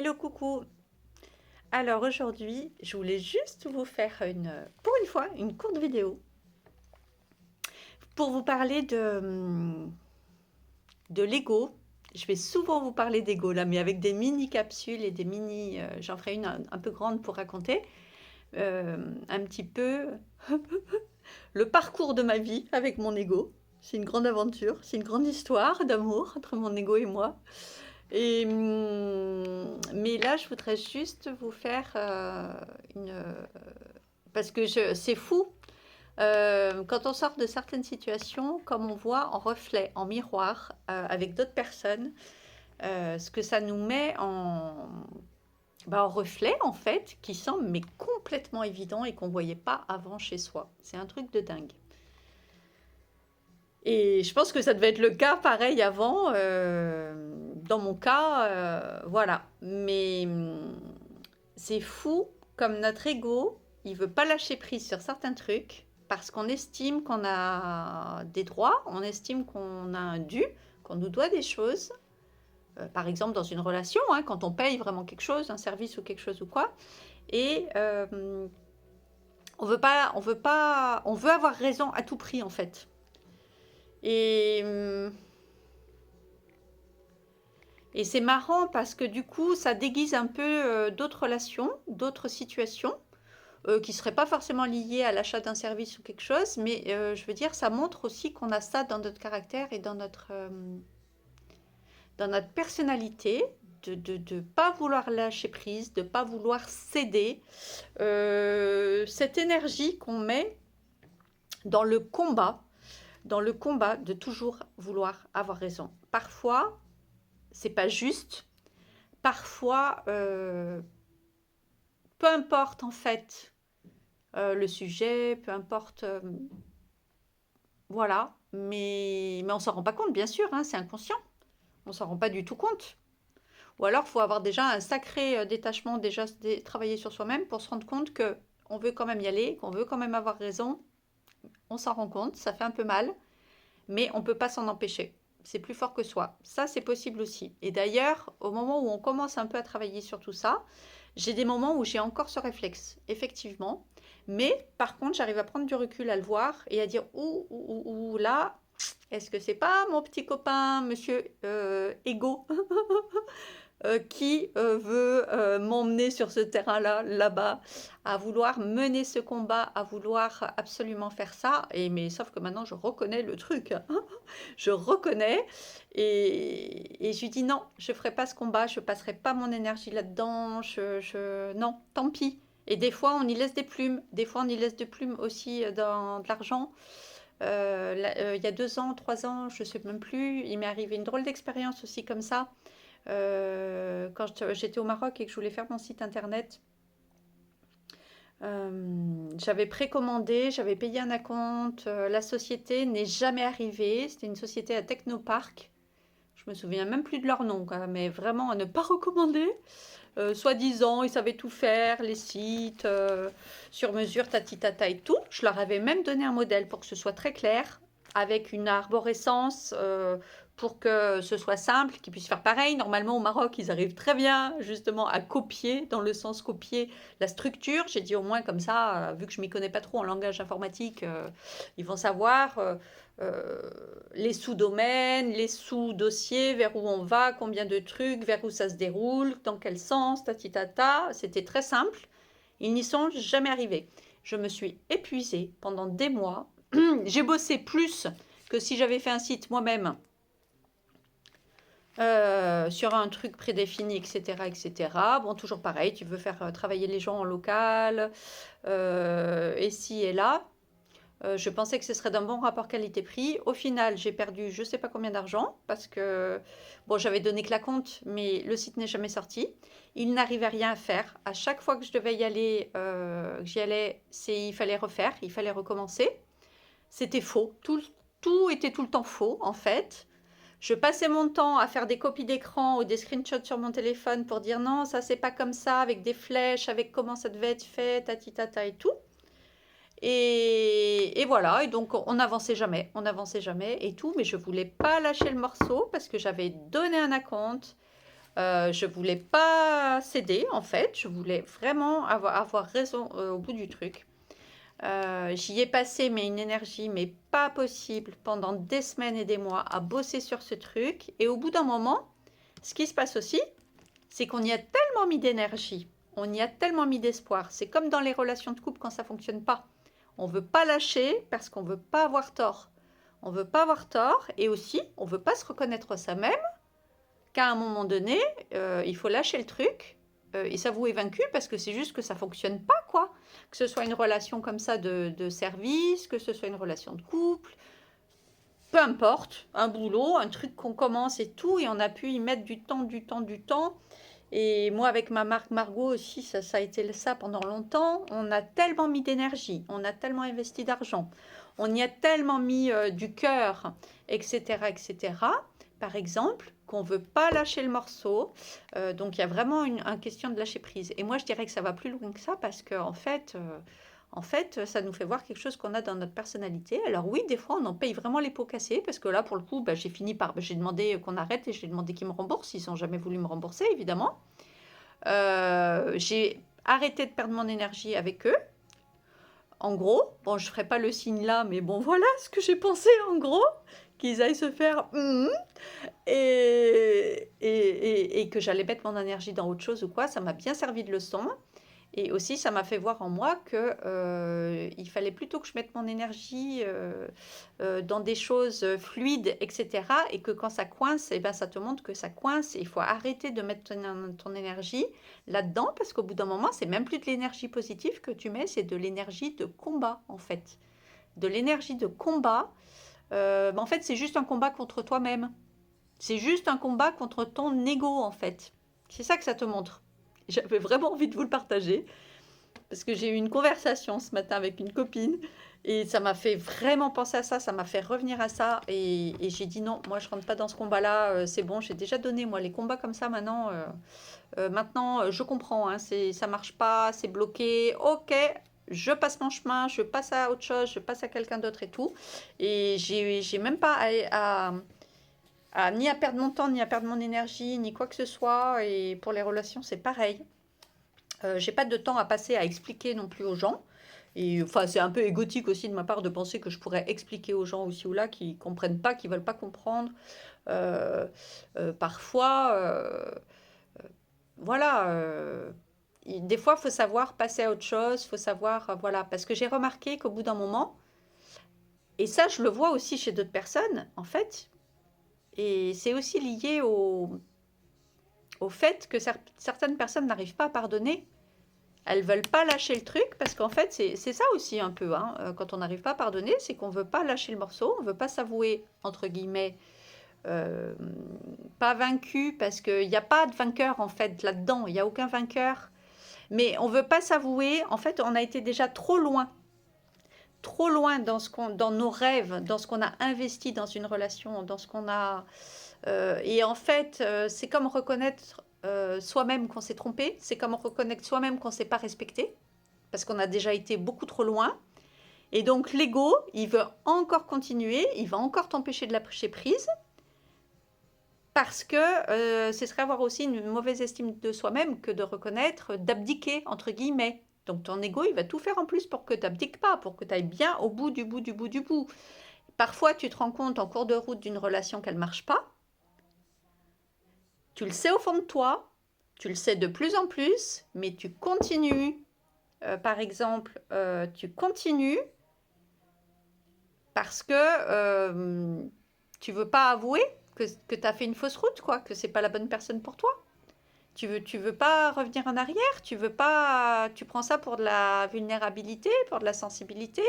Hello, coucou. Alors aujourd'hui, je voulais juste vous faire pour une fois, une courte vidéo pour vous parler de Lego. Je vais souvent vous parler d'Ego là, mais avec des mini capsules et des mini. J'en ferai une un peu grande pour raconter un petit peu le parcours de ma vie avec mon ego. C'est une grande aventure, c'est une grande histoire d'amour entre mon ego et moi. Mais là, je voudrais juste vous faire une... Parce que c'est fou, quand on sort de certaines situations, comme on voit en reflet, en miroir, avec d'autres personnes, ce que ça nous met en reflet, en fait, qui semble mais complètement évident et qu'on ne voyait pas avant chez soi. C'est un truc de dingue. Et je pense que ça devait être le cas pareil avant. Dans mon cas, voilà. Mais c'est fou comme notre ego, il veut pas lâcher prise sur certains trucs parce qu'on estime qu'on a des droits, on estime qu'on a un dû, qu'on nous doit des choses. Par exemple, dans une relation, hein, quand on paye vraiment quelque chose, un service ou quelque chose ou quoi. Et on veut avoir raison à tout prix en fait. Et c'est marrant parce que du coup, ça déguise un peu d'autres relations, d'autres situations qui ne seraient pas forcément liées à l'achat d'un service ou quelque chose, mais je veux dire, ça montre aussi qu'on a ça dans notre caractère et dans notre personnalité, de ne pas vouloir lâcher prise, de ne pas vouloir céder. Cette énergie qu'on met dans le combat de toujours vouloir avoir raison. Parfois, c'est pas juste. Parfois, peu importe en fait le sujet, peu importe, voilà. Mais on s'en rend pas compte, bien sûr, hein, c'est inconscient. On s'en rend pas du tout compte. Ou alors, il faut avoir déjà un sacré détachement, déjà travailler sur soi-même pour se rendre compte que on veut quand même y aller, qu'on veut quand même avoir raison. On s'en rend compte, ça fait un peu mal, mais on peut pas s'en empêcher. C'est plus fort que soi. Ça, c'est possible aussi. Et d'ailleurs, au moment où on commence un peu à travailler sur tout ça, j'ai des moments où j'ai encore ce réflexe, effectivement. Mais par contre, j'arrive à prendre du recul, à le voir et à dire ouh, là, est-ce que c'est pas mon petit copain, monsieur Ego, qui veut m'emmener sur ce terrain-là, là-bas, à vouloir mener ce combat, à vouloir absolument faire ça. Mais sauf que maintenant, je reconnais le truc. Je reconnais et je lui dis non, je ne ferai pas ce combat, je ne passerai pas mon énergie là-dedans. Non, tant pis. Et des fois, on y laisse des plumes. Des fois, on y laisse des plumes aussi dans de l'argent. Il y a 2 ans, 3 ans, je ne sais même plus, il m'est arrivé une drôle d'expérience aussi comme ça. Quand j'étais au Maroc et que je voulais faire mon site internet, j'avais précommandé, j'avais payé un acompte, la société n'est jamais arrivée, c'était une société à Technopark, je me souviens même plus de leur nom, quoi, mais vraiment à ne pas recommander. Soi-disant, ils savaient tout faire, les sites, sur mesure, tata et tout. Je leur avais même donné un modèle pour que ce soit très clair, avec une arborescence, pour que ce soit simple, qu'ils puissent faire pareil. Normalement, au Maroc, ils arrivent très bien, justement, à copier, dans le sens copier la structure. J'ai dit au moins comme ça, vu que je m'y connais pas trop en langage informatique, ils vont savoir les sous-domaines, les sous-dossiers, vers où on va, combien de trucs, vers où ça se déroule, dans quel sens, tatitata. C'était très simple. Ils n'y sont jamais arrivés. Je me suis épuisée pendant des mois. J'ai bossé plus que si j'avais fait un site moi-même sur un truc prédéfini, etc., etc. Bon, toujours pareil, tu veux faire travailler les gens en local, ici et là. Je pensais que ce serait d'un bon rapport qualité-prix. Au final, j'ai perdu je ne sais pas combien d'argent parce que bon, j'avais donné que la compte, mais le site n'est jamais sorti. Il n'arrivait rien à faire. À chaque fois que je devais y aller, que j'y allais, il fallait refaire, il fallait recommencer. C'était faux. Tout était tout le temps faux, en fait. Je passais mon temps à faire des copies d'écran ou des screenshots sur mon téléphone pour dire non, ça c'est pas comme ça, avec des flèches, avec comment ça devait être fait, tatitata et tout. Et voilà, et donc on n'avançait jamais et tout, mais je voulais pas lâcher le morceau parce que j'avais donné un acompte, Je voulais pas céder, en fait. Je voulais vraiment avoir raison au bout du truc. J'y ai passé mais une énergie mais pas possible pendant des semaines et des mois à bosser sur ce truc. Et au bout d'un moment, ce qui se passe aussi, c'est qu'on y a tellement mis d'énergie, on y a tellement mis d'espoir. C'est comme dans les relations de couple quand ça fonctionne pas. On veut pas lâcher parce qu'on veut pas avoir tort. On veut pas avoir tort et aussi on veut pas se reconnaître soi-même qu'à un moment donné, il faut lâcher le truc et s'avouer vaincu parce que c'est juste que ça fonctionne pas, quoi. Que ce soit une relation comme ça de service, que ce soit une relation de couple, peu importe, un boulot, un truc qu'on commence et tout, et on a pu y mettre du temps, du temps, du temps. Et moi, avec ma marque Margot aussi, ça a été ça pendant longtemps. On a tellement mis d'énergie, on a tellement investi d'argent, on y a tellement mis du cœur, etc., etc., par exemple, qu'on ne veut pas lâcher le morceau. Donc, il y a vraiment une question de lâcher prise. Et moi, je dirais que ça va plus loin que ça parce qu'en fait, ça nous fait voir quelque chose qu'on a dans notre personnalité. Alors oui, des fois, on en paye vraiment les pots cassés parce que là, pour le coup, j'ai fini par... j'ai demandé qu'on arrête et j'ai demandé qu'ils me remboursent. Ils n'ont jamais voulu me rembourser, évidemment. J'ai arrêté de perdre mon énergie avec eux. En gros, bon, je ne ferai pas le signe là, mais bon, voilà ce que j'ai pensé en gros, qu'ils aillent se faire et que j'allais mettre mon énergie dans autre chose ou quoi. Ça m'a bien servi de leçon. Et aussi, ça m'a fait voir en moi que il fallait plutôt que je mette mon énergie dans des choses fluides, etc. Et que quand ça coince, eh ben, ça te montre que ça coince. Et il faut arrêter de mettre ton énergie là-dedans parce qu'au bout d'un moment, c'est même plus de l'énergie positive que tu mets, c'est de l'énergie de combat, en fait. De l'énergie de combat, en fait, c'est juste un combat contre toi-même. C'est juste un combat contre ton ego, en fait. C'est ça que ça te montre. J'avais vraiment envie de vous le partager parce que j'ai eu une conversation ce matin avec une copine et ça m'a fait vraiment penser à ça, ça m'a fait revenir à ça et j'ai dit non, moi je rentre pas dans ce combat-là, c'est bon, j'ai déjà donné moi les combats comme ça maintenant je comprends, hein, ça marche pas, c'est bloqué, ok, je passe mon chemin, je passe à autre chose, je passe à quelqu'un d'autre et tout et j'ai même pas ni à perdre mon temps, ni à perdre mon énergie, ni quoi que ce soit et pour les relations c'est pareil. J'ai pas de temps à passer à expliquer non plus aux gens. Et enfin, c'est un peu égotique aussi de ma part de penser que je pourrais expliquer aux gens aussi ou là qui comprennent pas, qui veulent pas comprendre. Euh, Parfois, voilà. Des fois, il faut savoir passer à autre chose, il faut savoir, voilà. Parce que j'ai remarqué qu'au bout d'un moment, et ça, je le vois aussi chez d'autres personnes, en fait, et c'est aussi lié au fait que certaines personnes n'arrivent pas à pardonner. Elles veulent pas lâcher le truc parce qu'en fait, c'est ça aussi un peu. Hein. Quand on n'arrive pas à pardonner, c'est qu'on veut pas lâcher le morceau, on veut pas s'avouer, entre guillemets, euh, pas vaincu parce qu'il n'y a pas de vainqueur en fait là-dedans, il n'y a aucun vainqueur. Mais on veut pas s'avouer, en fait, on a été déjà trop loin dans nos rêves, dans ce qu'on a investi dans une relation, dans ce qu'on a. Et en fait, c'est comme reconnaître soi-même qu'on s'est trompé, c'est comme reconnaître soi-même qu'on ne s'est pas respecté, parce qu'on a déjà été beaucoup trop loin. Et donc l'ego, il veut encore continuer, il va encore t'empêcher de lâcher prise, parce que ce serait avoir aussi une mauvaise estime de soi-même que de reconnaître, d'abdiquer, entre guillemets. Donc ton ego, il va tout faire en plus pour que tu n'abdiques pas, pour que tu ailles bien au bout du bout du bout du bout. Parfois, tu te rends compte en cours de route d'une relation qu'elle ne marche pas. Tu le sais au fond de toi, tu le sais de plus en plus, mais tu continues. Par exemple, tu continues parce que tu veux pas avouer que tu as fait une fausse route, quoi, que c'est pas la bonne personne pour toi. Tu veux pas revenir en arrière, tu prends ça pour de la vulnérabilité, pour de la sensibilité.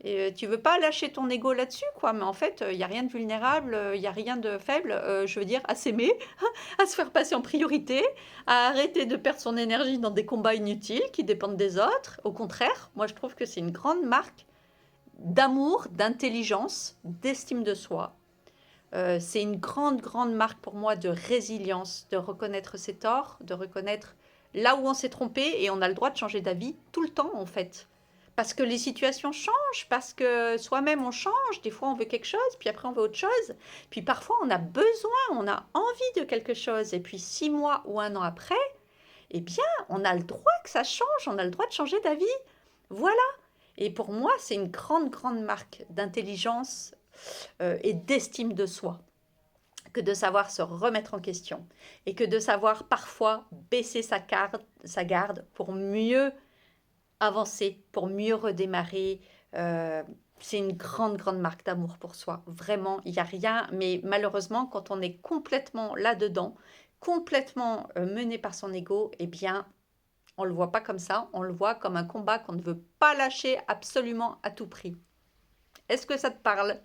Et tu veux pas lâcher ton ego là-dessus, quoi. Mais en fait, il y a rien de vulnérable, il y a rien de faible. Je veux dire, à s'aimer, à se faire passer en priorité, à arrêter de perdre son énergie dans des combats inutiles qui dépendent des autres. Au contraire, moi je trouve que c'est une grande marque d'amour, d'intelligence, d'estime de soi. C'est une grande, grande marque pour moi de résilience, de reconnaître ses torts, de reconnaître là où on s'est trompé et on a le droit de changer d'avis tout le temps en fait. Parce que les situations changent, parce que soi-même on change, des fois on veut quelque chose, puis après on veut autre chose, puis parfois on a besoin, on a envie de quelque chose, et puis 6 mois ou un an après, eh bien on a le droit que ça change, on a le droit de changer d'avis. Voilà. Et pour moi, c'est une grande, grande marque d'intelligence et d'estime de soi que de savoir se remettre en question et que de savoir parfois baisser sa garde pour mieux avancer, pour mieux redémarrer. Euh, c'est une grande, grande marque d'amour pour soi. Vraiment, il n'y a rien. Mais malheureusement, quand on est complètement là-dedans, complètement mené par son ego, eh bien, on ne le voit pas comme ça. On le voit comme un combat qu'on ne veut pas lâcher absolument à tout prix. Est-ce que ça te parle?